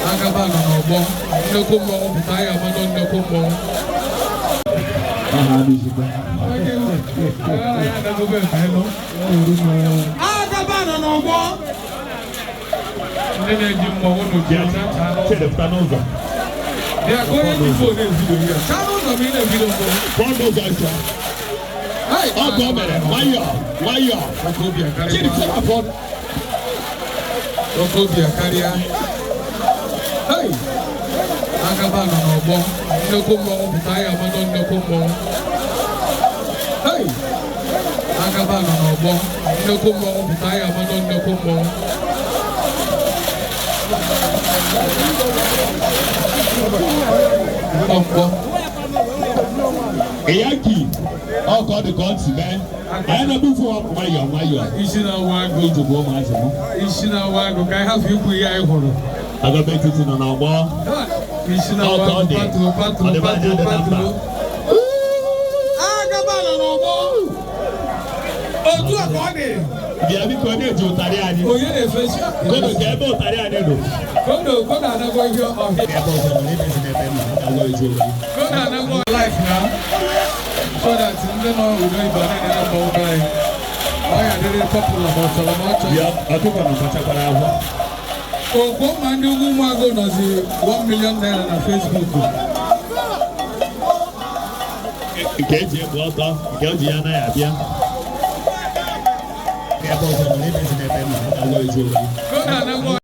Agaba no bo no kumbo bitaya mano no kumbo Agaba no bo nene jimmo wono jata Tell the Tanoza. They are going to go in video here. Tanoza me na video ko Tanoza ita. Agaba waya. Okobia Karia. Hey, Agaba no bo no kumbo bitaya mano no kumbo Hey, Agaba no bo no kumbo bitaya mano no kumbo Eyaki, all called the gods, man. I know before my Ishina Wago to go, man. Ishina Wago, I have you for your horo. I got back to on our wall. Ishina Wago, Patu. Agabana no more. Oh, to a body. The other corner to Tariani. Oh, yeah, fresh. Go to Gabo Tariani. Go down and go here. Go down and go life now. So that you know we don't even know about why are they popular about Salamanca? Yeah, I took on a Pachapara. Oh, go man, you go no 1 million naira on Facebook. Get your water, get your idea. Go down and go.